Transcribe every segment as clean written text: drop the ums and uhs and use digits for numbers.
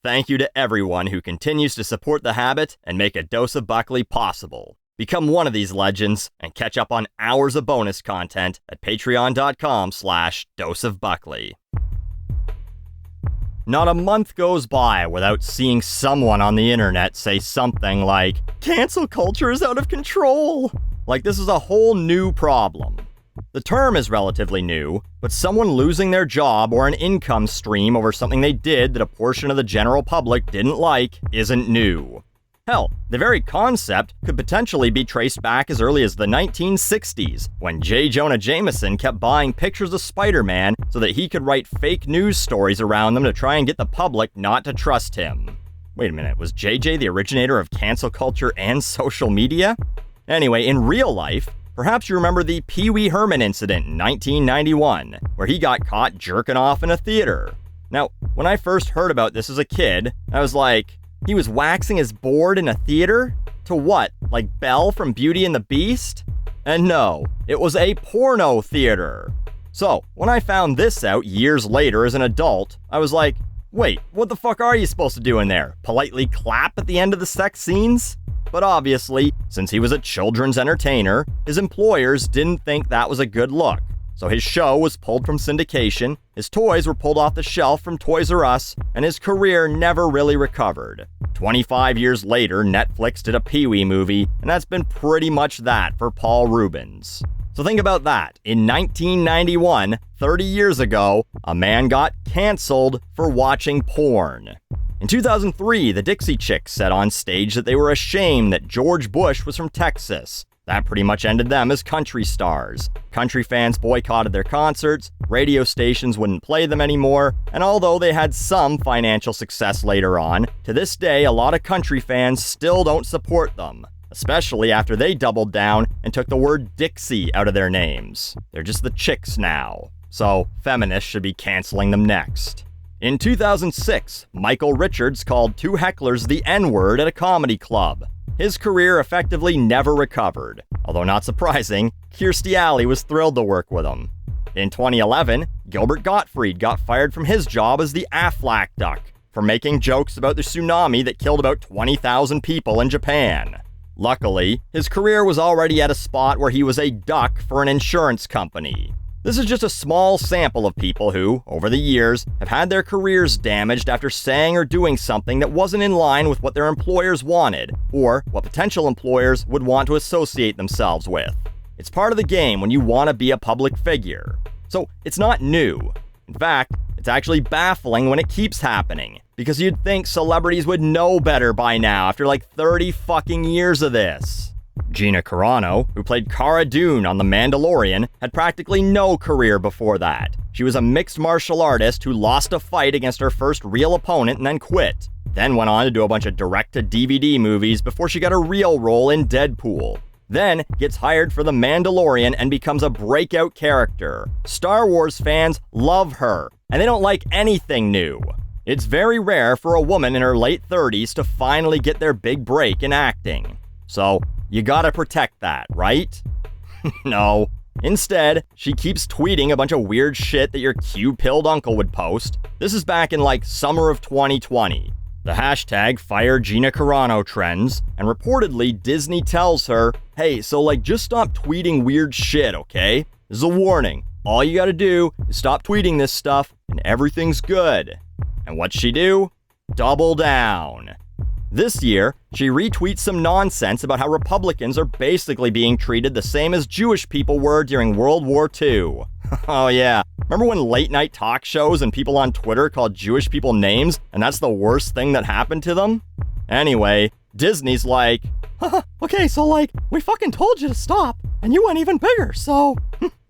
thank you to everyone who continues to support the habit and make a Dose of Buckley possible. Become one of these legends and catch up on hours of bonus content at patreon.com/doseofbuckley. Not a month goes by without seeing someone on the internet say something like, "Cancel culture is out of control." Like this is a whole new problem. The term is relatively new, but someone losing their job or an income stream over something they did that a portion of the general public didn't like isn't new. Hell, the very concept could potentially be traced back as early as the 1960s, when J. Jonah Jameson kept buying pictures of Spider-Man so that he could write fake news stories around them to try and get the public not to trust him. Wait a minute, was JJ the originator of cancel culture and social media? Anyway, in real life, perhaps you remember the Pee Wee Herman incident in 1991, where he got caught jerking off in a theater. Now, when I first heard about this as a kid, I was like, he was waxing his board in a theater? To what? Like Belle from Beauty and the Beast? And no, it was a porno theater. So, when I found this out years later as an adult, I was like, wait, what the fuck are you supposed to do in there? Politely clap at the end of the sex scenes? But obviously, since he was a children's entertainer, his employers didn't think that was a good look. So his show was pulled from syndication, his toys were pulled off the shelf from Toys R Us, and his career never really recovered. 25 years later, Netflix did a Pee-wee movie, and that's been pretty much that for Paul Reubens. So think about that. In 1991, 30 years ago, a man got canceled for watching porn. In 2003, the Dixie Chicks said on stage that they were ashamed that George Bush was from Texas. That pretty much ended them as country stars. Country fans boycotted their concerts, radio stations wouldn't play them anymore, and although they had some financial success later on, to this day a lot of country fans still don't support them, especially after they doubled down and took the word Dixie out of their names. They're just the Chicks now, so feminists should be canceling them next. In 2006, Michael Richards called two hecklers the N-word at a comedy club. His career effectively never recovered, although not surprising, Kirstie Alley was thrilled to work with him. In 2011, Gilbert Gottfried got fired from his job as the Aflac Duck for making jokes about the tsunami that killed about 20,000 people in Japan. Luckily, his career was already at a spot where he was a duck for an insurance company. This is just a small sample of people who, over the years, have had their careers damaged after saying or doing something that wasn't in line with what their employers wanted, or what potential employers would want to associate themselves with. It's part of the game when you want to be a public figure. So it's not new. In fact, it's actually baffling when it keeps happening, because you'd think celebrities would know better by now after like 30 fucking years of this. Gina Carano, who played Cara Dune on The Mandalorian, had practically no career before that. She was a mixed martial artist who lost a fight against her first real opponent and then quit. Then went on to do a bunch of direct-to-DVD movies before she got a real role in Deadpool. Then gets hired for The Mandalorian and becomes a breakout character. Star Wars fans love her, and they don't like anything new. It's very rare for a woman in her late 30s to finally get their big break in acting. So, you gotta protect that, right? No. Instead, she keeps tweeting a bunch of weird shit that your Q-pilled uncle would post. This is back in like summer of 2020. The hashtag #FireGinaCarano trends, and reportedly Disney tells her, hey, so like just stop tweeting weird shit, okay? This is a warning. All you gotta do is stop tweeting this stuff and everything's good. And what'd she do? Double down. This year, she retweets some nonsense about how Republicans are basically being treated the same as Jewish people were during World War II. Oh yeah, remember when late night talk shows and people on Twitter called Jewish people names and that's the worst thing that happened to them? Anyway, Disney's like, okay, so like, we fucking told you to stop and you went even bigger, so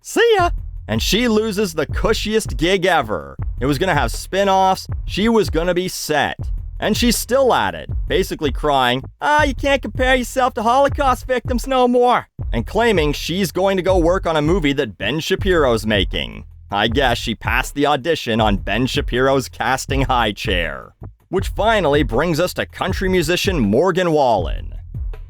see ya. And she loses the cushiest gig ever. It was gonna have spin-offs, she was gonna be set. And she's still at it, basically crying, you can't compare yourself to Holocaust victims no more, and claiming she's going to go work on a movie that Ben Shapiro's making. I guess she passed the audition on Ben Shapiro's casting high chair. Which finally brings us to country musician Morgan Wallen.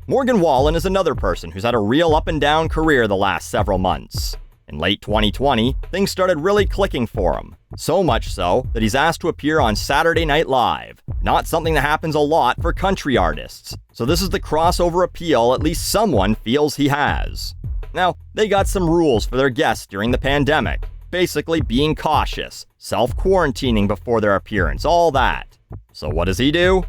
Morgan Wallen is another person who's had a real up and down career the last several months. In late 2020, things started really clicking for him. So much so that he's asked to appear on Saturday Night Live. Not something that happens a lot for country artists. So this is the crossover appeal at least someone feels he has. Now, they got some rules for their guests during the pandemic. Basically being cautious, self-quarantining before their appearance, all that. So what does he do?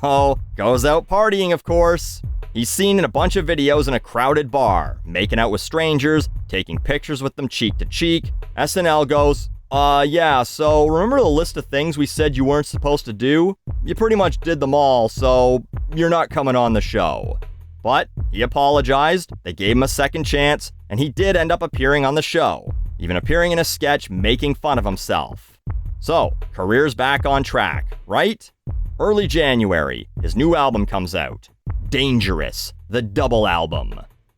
Oh, goes out partying, of course. He's seen in a bunch of videos in a crowded bar, making out with strangers, taking pictures with them cheek to cheek. SNL goes, yeah, so remember the list of things we said you weren't supposed to do? You pretty much did them all, so you're not coming on the show. But he apologized, they gave him a second chance, and he did end up appearing on the show, even appearing in a sketch making fun of himself. So, career's back on track, right? Early January, his new album comes out. Dangerous, the double album.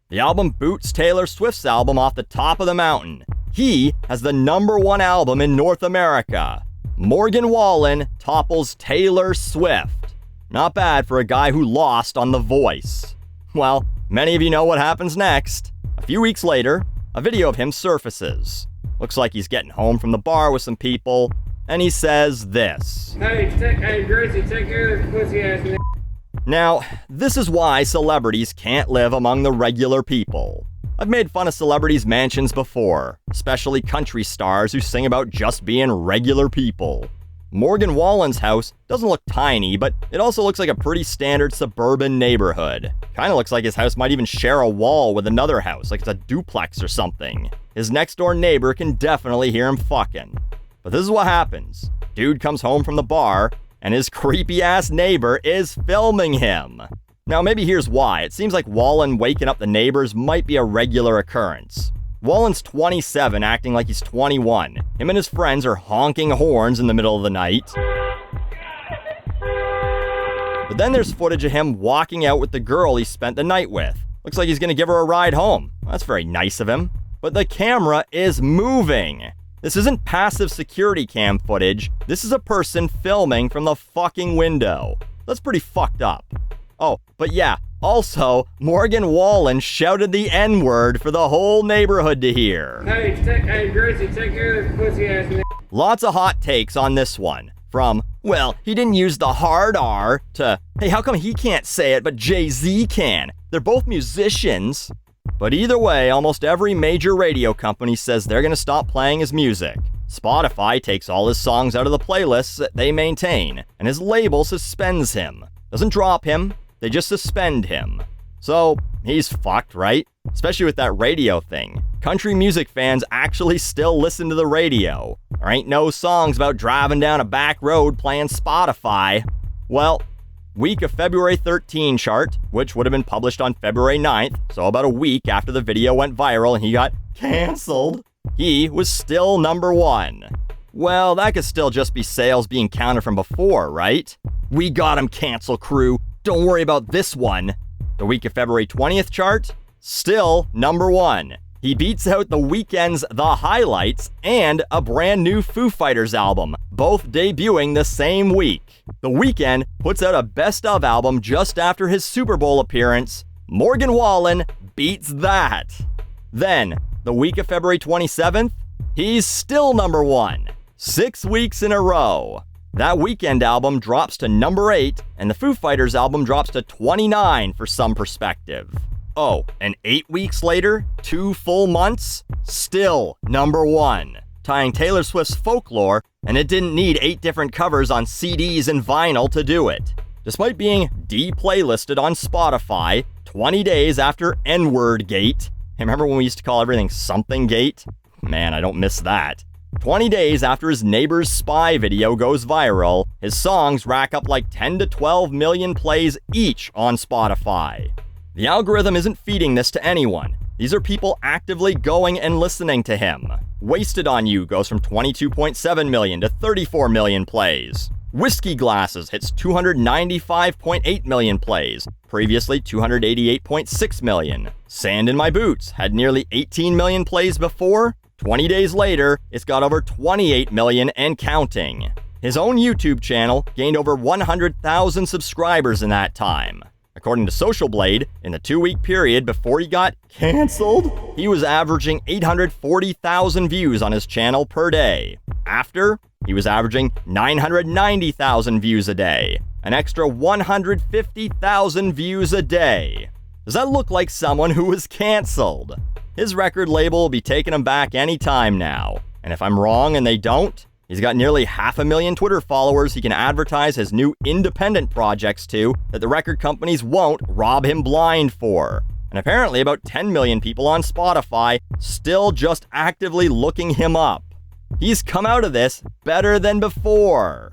The album boots Taylor Swift's album off the top of the mountain. He has the #1 album in North America. Morgan Wallen topples Taylor Swift. Not bad for a guy who lost on The Voice. Well, many of you know what happens next. A few weeks later, a video of him surfaces. Looks like he's getting home from the bar with some people, and he says this. Hey, Gracie, take care of this pussy ass. Now, this is why celebrities can't live among the regular people. I've made fun of celebrities' mansions before, especially country stars who sing about just being regular people. Morgan Wallen's house doesn't look tiny, but it also looks like a pretty standard suburban neighborhood. Kinda looks like his house might even share a wall with another house, like it's a duplex or something. His next door neighbor can definitely hear him fucking. But this is what happens. Dude comes home from the bar, and his creepy-ass neighbor is filming him. Now, maybe here's why. It seems like Wallen waking up the neighbors might be a regular occurrence. Wallen's 27, acting like he's 21. Him and his friends are honking horns in the middle of the night. But then there's footage of him walking out with the girl he spent the night with. Looks like he's gonna give her a ride home. That's very nice of him. But the camera is moving. This isn't passive security cam footage. This is a person filming from the fucking window. That's pretty fucked up. Oh, but yeah, also, Morgan Wallen shouted the N-word for the whole neighborhood to hear. Hey, Gracie, take care of this pussy ass. Lots of hot takes on this one. From, well, he didn't use the hard R, to, hey, how come he can't say it but Jay-Z can? They're both musicians. But either way, almost every major radio company says they're gonna stop playing his music. Spotify takes all his songs out of the playlists that they maintain, and his label suspends him. Doesn't drop him, they just suspend him. So, he's fucked, right? Especially with that radio thing. Country music fans actually still listen to the radio. There ain't no songs about driving down a back road playing Spotify. Well, week of February 13 chart, which would have been published on February 9th, so about a week after the video went viral and he got canceled, he was still #1. Well, that could still just be sales being counted from before, right? We got him, cancel crew. Don't worry about this one. The week of February 20th chart, still #1. He beats out The Weeknd's The Highlights and a brand new Foo Fighters album, both debuting the same week. The Weeknd puts out a best of album just after his Super Bowl appearance. Morgan Wallen beats that. Then, the week of February 27th, he's still #1. 6 weeks in a row. That Weeknd album drops to #8, and the Foo Fighters album drops to 29 for some perspective. Oh, and 8 weeks later, 2 full months, still #1. Tying Taylor Swift's Folklore, and it didn't need 8 different covers on CDs and vinyl to do it. Despite being de-playlisted on Spotify 20 days after N-word gate. Remember when we used to call everything something gate? Man, I don't miss that. 20 days after his neighbor's spy video goes viral, his songs rack up like 10 to 12 million plays each on Spotify. The algorithm isn't feeding this to anyone. These are people actively going and listening to him. Wasted on You goes from 22.7 million to 34 million plays. Whiskey Glasses hits 295.8 million plays, previously 288.6 million. Sand in My Boots had nearly 18 million plays before. 20 days later, it's got over 28 million and counting. His own YouTube channel gained over 100,000 subscribers in that time. According to Social Blade, in the 2-week period before he got canceled, he was averaging 840,000 views on his channel per day. After, he was averaging 990,000 views a day, an extra 150,000 views a day. Does that look like someone who was canceled? His record label will be taking him back anytime now. And if I'm wrong and they don't, he's got nearly 500,000 Twitter followers he can advertise his new independent projects to that the record companies won't rob him blind for. And apparently about 10 million people on Spotify still just actively looking him up. He's come out of this better than before.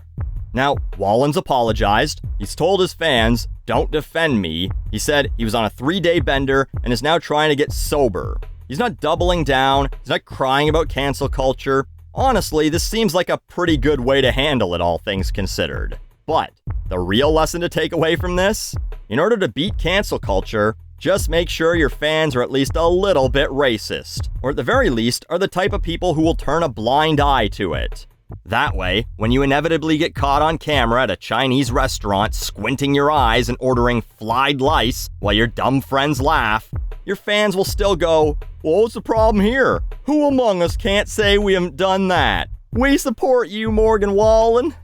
Now, Wallen's apologized. He's told his fans, "Don't defend me." He said he was on a 3-day bender and is now trying to get sober. He's not doubling down. He's not crying about cancel culture. Honestly, this seems like a pretty good way to handle it, all things considered. But the real lesson to take away from this? In order to beat cancel culture, just make sure your fans are at least a little bit racist, or at the very least are the type of people who will turn a blind eye to it. That way, when you inevitably get caught on camera at a Chinese restaurant squinting your eyes and ordering fried lice while your dumb friends laugh, your fans will still go, "Well, what's the problem here? Who among us can't say we haven't done that? We support you, Morgan Wallen."